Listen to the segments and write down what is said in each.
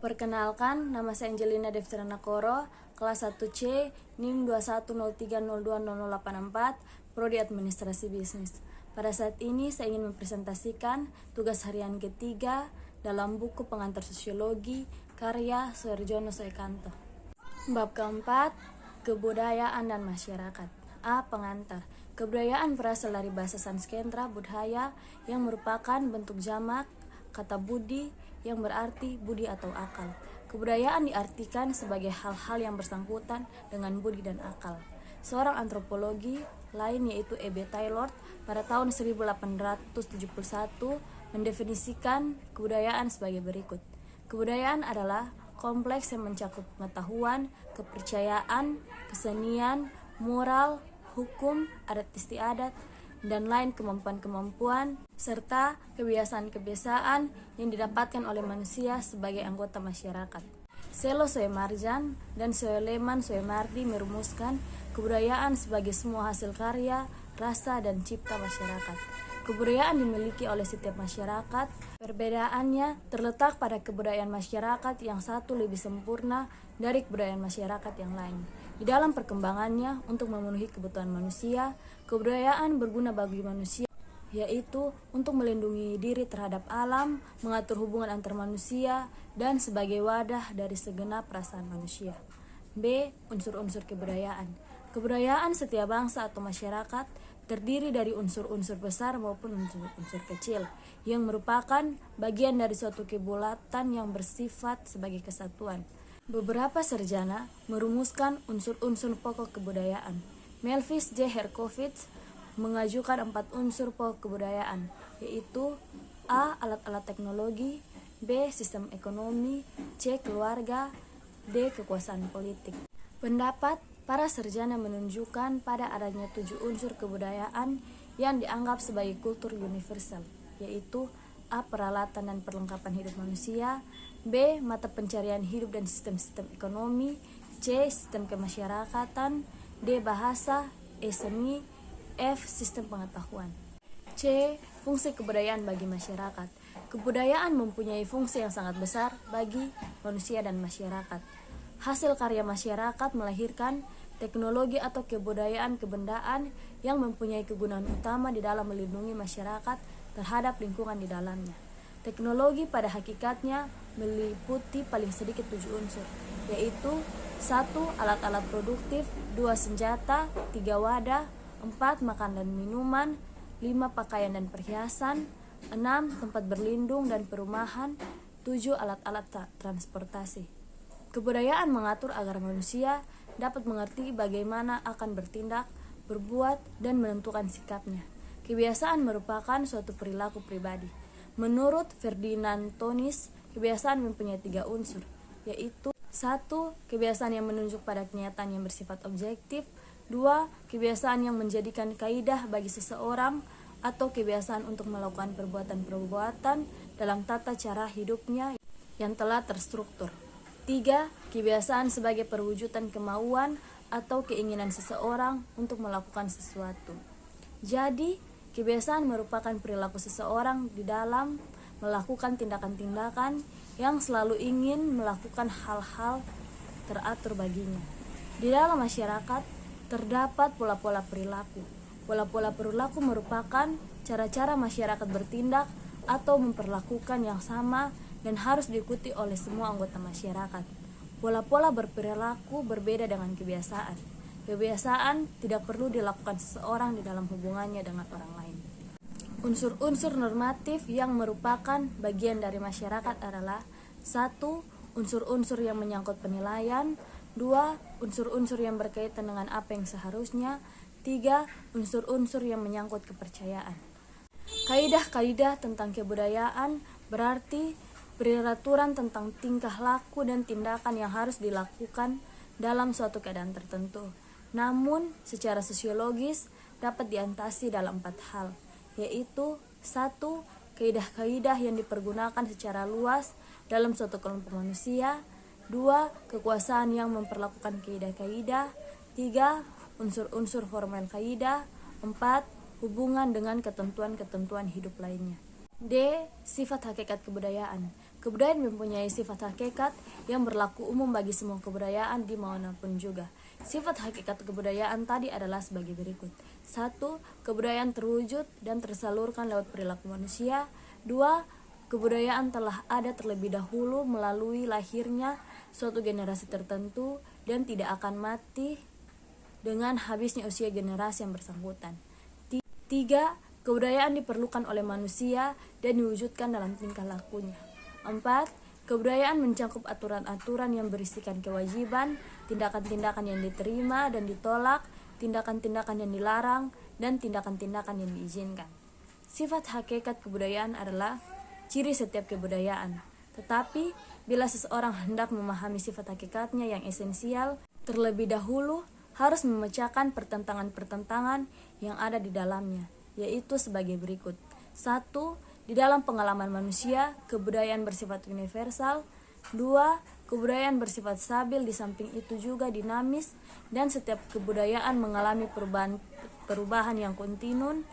Perkenalkan, nama saya Angelina Devterana Koro, kelas 1C, NIM 2103020084, Prodi Administrasi Bisnis. Pada saat ini saya ingin mempresentasikan tugas harian ketiga dalam buku pengantar sosiologi karya Suharjono Soekanto. Bab keempat, kebudayaan dan masyarakat. A. Pengantar. Kebudayaan berasal dari bahasa Sanskerta budhaya yang merupakan bentuk jamak kata budi yang berarti budi atau akal. Kebudayaan diartikan sebagai hal-hal yang bersangkutan dengan budi dan akal. Seorang antropologi lain yaitu E.B. Taylor pada tahun 1871 mendefinisikan kebudayaan sebagai berikut. Kebudayaan adalah kompleks yang mencakup pengetahuan, kepercayaan, kesenian, moral, hukum, adat istiadat, dan lain kemampuan-kemampuan serta kebiasaan-kebiasaan yang didapatkan oleh manusia sebagai anggota masyarakat. Selo Soemarjan dan Soeleman Soemardi merumuskan kebudayaan sebagai semua hasil karya, rasa, dan cipta masyarakat. Kebudayaan dimiliki oleh setiap masyarakat. Perbedaannya terletak pada kebudayaan masyarakat yang satu lebih sempurna dari kebudayaan masyarakat yang lain. Di dalam perkembangannya untuk memenuhi kebutuhan manusia, kebudayaan berguna bagi manusia, yaitu untuk melindungi diri terhadap alam, mengatur hubungan antar manusia, dan sebagai wadah dari segenap perasaan manusia. B. Unsur-unsur kebudayaan. Kebudayaan setiap bangsa atau masyarakat terdiri dari unsur-unsur besar maupun unsur-unsur kecil yang merupakan bagian dari suatu kebulatan yang bersifat sebagai kesatuan. Beberapa sarjana merumuskan unsur-unsur pokok kebudayaan. Melvis J. Herkovits mengajukan 4 unsur pokok kebudayaan, yaitu A. Alat-alat teknologi, B. Sistem ekonomi, C. Keluarga, D. Kekuasaan politik. Pendapat para sarjana menunjukkan pada adanya 7 unsur kebudayaan yang dianggap sebagai kultur universal, yaitu A. Peralatan dan perlengkapan hidup manusia, B. Mata pencarian hidup dan sistem-sistem ekonomi, C. Sistem kemasyarakatan, D. Bahasa, E. Seni, F. Sistem pengetahuan. C. Fungsi kebudayaan bagi masyarakat. Kebudayaan mempunyai fungsi yang sangat besar bagi manusia dan masyarakat. Hasil karya masyarakat melahirkan teknologi atau kebudayaan kebendaan yang mempunyai kegunaan utama di dalam melindungi masyarakat terhadap lingkungan di dalamnya. Teknologi pada hakikatnya meliputi paling sedikit 7 unsur, yaitu 1. Alat-alat produktif, 2. Senjata, 3. Wadah, 4. Makan dan minuman, 5. Pakaian dan perhiasan, 6. Tempat berlindung dan perumahan, 7. Alat-alat transportasi. Kebudayaan mengatur agar manusia dapat mengerti bagaimana akan bertindak, berbuat, dan menentukan sikapnya. Kebiasaan merupakan suatu perilaku pribadi. Menurut Ferdinand Tonis, kebiasaan mempunyai 3 unsur, yaitu 1. Kebiasaan yang menunjuk pada kenyataan yang bersifat objektif, 2. Kebiasaan yang menjadikan kaidah bagi seseorang atau kebiasaan untuk melakukan perbuatan-perbuatan dalam tata cara hidupnya yang telah terstruktur, 3. Kebiasaan sebagai perwujudan kemauan atau keinginan seseorang untuk melakukan sesuatu. Jadi, kebiasaan merupakan perilaku seseorang di dalam melakukan tindakan-tindakan yang selalu ingin melakukan hal-hal teratur baginya. Di dalam masyarakat terdapat pola-pola perilaku. Pola-pola perilaku merupakan cara-cara masyarakat bertindak atau memperlakukan yang sama dan harus diikuti oleh semua anggota masyarakat. Pola-pola berperilaku berbeda dengan kebiasaan. Kebiasaan tidak perlu dilakukan seseorang di dalam hubungannya dengan orang lain. Unsur-unsur normatif yang merupakan bagian dari masyarakat adalah 1. Unsur-unsur yang menyangkut penilaian, 2. Unsur-unsur yang berkaitan dengan apa yang seharusnya, 3. Unsur-unsur yang menyangkut kepercayaan. Kaidah-kaidah tentang kebudayaan berarti peraturan tentang tingkah laku dan tindakan yang harus dilakukan dalam suatu keadaan tertentu. Namun, secara sosiologis dapat diatasi dalam 4 hal, yaitu 1. Kaidah-kaidah yang dipergunakan secara luas dalam suatu kelompok manusia, 2. Kekuasaan yang memperlakukan kaidah-kaidah, 3. Unsur-unsur formal kaidah, 4. Hubungan dengan ketentuan-ketentuan hidup lainnya. D. Sifat hakikat kebudayaan. Kebudayaan mempunyai sifat hakikat yang berlaku umum bagi semua kebudayaan di manapun juga. Sifat hakikat kebudayaan tadi adalah sebagai berikut. 1. Kebudayaan terwujud dan tersalurkan lewat perilaku manusia. 2. Kebudayaan telah ada terlebih dahulu melalui lahirnya suatu generasi tertentu dan tidak akan mati dengan habisnya usia generasi yang bersangkutan. 3. Kebudayaan diperlukan oleh manusia dan diwujudkan dalam tingkah lakunya. 4. Kebudayaan mencakup aturan-aturan yang berisikan kewajiban, tindakan-tindakan yang diterima dan ditolak, tindakan-tindakan yang dilarang, dan tindakan-tindakan yang diizinkan. Sifat hakikat kebudayaan adalah ciri setiap kebudayaan. Tetapi, bila seseorang hendak memahami sifat hakikatnya yang esensial, terlebih dahulu harus memecahkan pertentangan-pertentangan yang ada di dalamnya, yaitu sebagai berikut. 1. Di dalam pengalaman manusia, kebudayaan bersifat universal. 2. Kebudayaan bersifat stabil, di samping itu juga dinamis, dan setiap kebudayaan mengalami perubahan yang kontinu.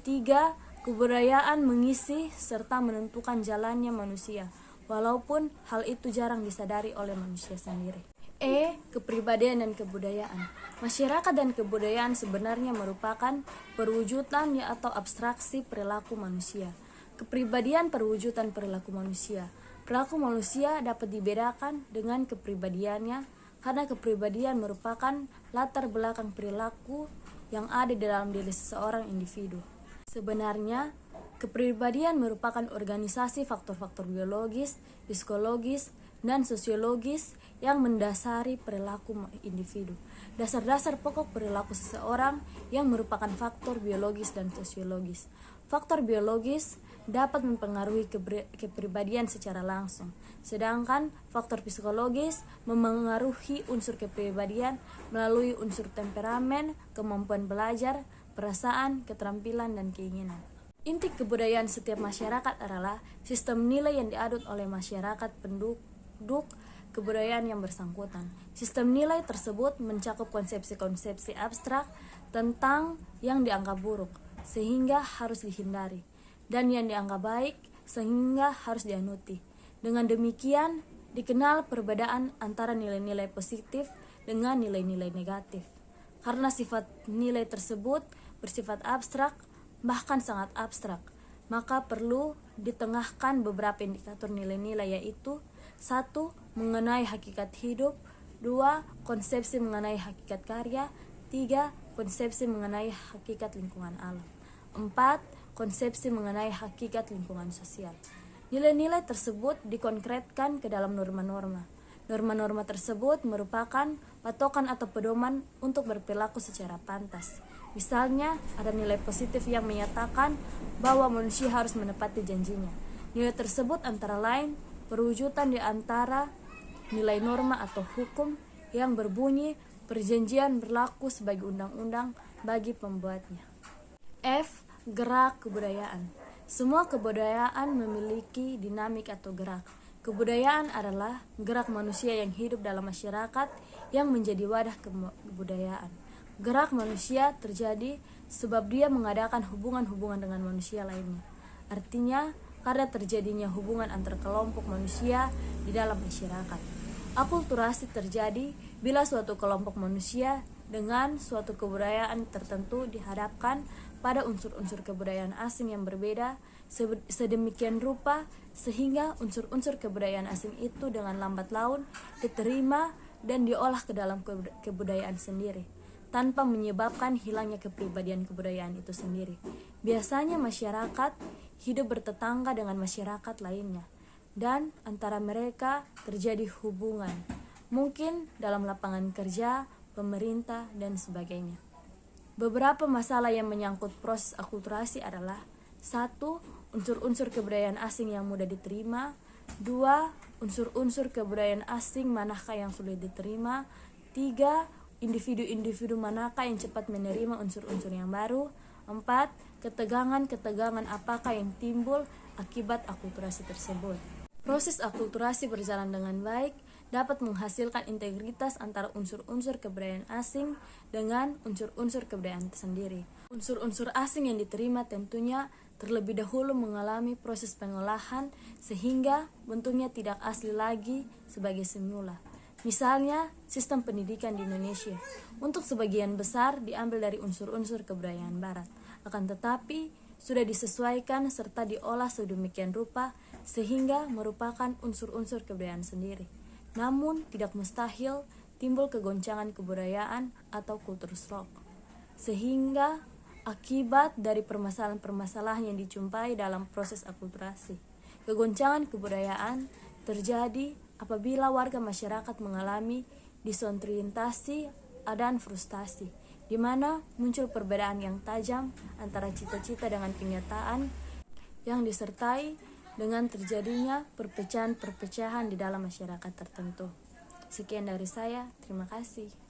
3. Kebudayaan mengisi serta menentukan jalannya manusia, walaupun hal itu jarang disadari oleh manusia sendiri. Kepribadian dan kebudayaan. Masyarakat dan kebudayaan sebenarnya merupakan perwujudan atau abstraksi perilaku manusia. Kepribadian perwujudan perilaku manusia. Perilaku manusia dapat dibedakan dengan kepribadiannya karena kepribadian merupakan latar belakang perilaku yang ada di dalam diri seseorang individu. Sebenarnya, kepribadian merupakan organisasi faktor-faktor biologis, psikologis, dan sosiologis yang mendasari perilaku individu. Dasar-dasar pokok perilaku seseorang yang merupakan faktor biologis dan sosiologis. Faktor biologis dapat mempengaruhi kepribadian secara langsung, sedangkan faktor psikologis memengaruhi unsur kepribadian melalui unsur temperamen, kemampuan belajar, perasaan, keterampilan, dan keinginan. Inti kebudayaan setiap masyarakat adalah sistem nilai yang diadut oleh masyarakat penduduk kebudayaan yang bersangkutan. Sistem nilai tersebut mencakup konsepsi-konsepsi abstrak tentang yang dianggap buruk, sehingga harus dihindari, dan yang dianggap baik, sehingga harus dianuti. Dengan demikian, dikenal perbedaan antara nilai-nilai positif dengan nilai-nilai negatif. Karena sifat nilai tersebut bersifat abstrak, bahkan sangat abstrak, maka perlu ditengahkan beberapa indikator nilai-nilai, yaitu 1. Mengenai hakikat hidup. 2. Konsepsi mengenai hakikat karya. 3. Konsepsi mengenai hakikat lingkungan alam. 4. Konsepsi mengenai hakikat lingkungan sosial. Nilai-nilai tersebut dikonkretkan ke dalam norma-norma. Norma-norma tersebut merupakan patokan atau pedoman untuk berperilaku secara pantas. Misalnya, ada nilai positif yang menyatakan bahwa manusia harus menepati janjinya. Nilai tersebut antara lain perwujudan di antara nilai norma atau hukum yang berbunyi perjanjian berlaku sebagai undang-undang bagi pembuatnya. Gerak kebudayaan. Semua kebudayaan memiliki dinamik atau gerak. Kebudayaan adalah gerak manusia yang hidup dalam masyarakat yang menjadi wadah kebudayaan. Gerak manusia terjadi sebab dia mengadakan hubungan-hubungan dengan manusia lainnya. Artinya, karena terjadinya hubungan antar kelompok manusia di dalam masyarakat. Akulturasi terjadi bila suatu kelompok manusia dengan suatu kebudayaan tertentu dihadapkan pada unsur-unsur kebudayaan asing yang berbeda sedemikian rupa sehingga unsur-unsur kebudayaan asing itu dengan lambat laun diterima dan diolah ke dalam kebudayaan sendiri, tanpa menyebabkan hilangnya kepribadian kebudayaan itu sendiri. Biasanya masyarakat hidup bertetangga dengan masyarakat lainnya, dan antara mereka terjadi hubungan, mungkin dalam lapangan kerja, pemerintah, dan sebagainya. Beberapa masalah yang menyangkut proses akulturasi adalah 1. Unsur-unsur kebudayaan asing yang mudah diterima. 2. Unsur-unsur kebudayaan asing manakah yang sulit diterima. 3. Individu-individu manakah yang cepat menerima unsur-unsur yang baru. 4. Ketegangan-ketegangan apakah yang timbul akibat akulturasi tersebut. Proses akulturasi berjalan dengan baik dapat menghasilkan integritas antara unsur-unsur kebudayaan asing dengan unsur-unsur kebudayaan tersendiri. Unsur-unsur asing yang diterima tentunya terlebih dahulu mengalami proses pengolahan sehingga bentuknya tidak asli lagi sebagai semula. Misalnya, sistem pendidikan di Indonesia untuk sebagian besar diambil dari unsur-unsur kebudayaan Barat, akan tetapi sudah disesuaikan serta diolah sedemikian rupa sehingga merupakan unsur-unsur kebudayaan sendiri. Namun, tidak mustahil timbul kegoncangan kebudayaan atau kultur shock, sehingga akibat dari permasalahan-permasalahan yang dijumpai dalam proses akulturasi. Kegoncangan kebudayaan terjadi apabila warga masyarakat mengalami disorientasi dan frustasi, di mana muncul perbedaan yang tajam antara cita-cita dengan kenyataan yang disertai dengan terjadinya perpecahan-perpecahan di dalam masyarakat tertentu. Sekian dari saya, terima kasih.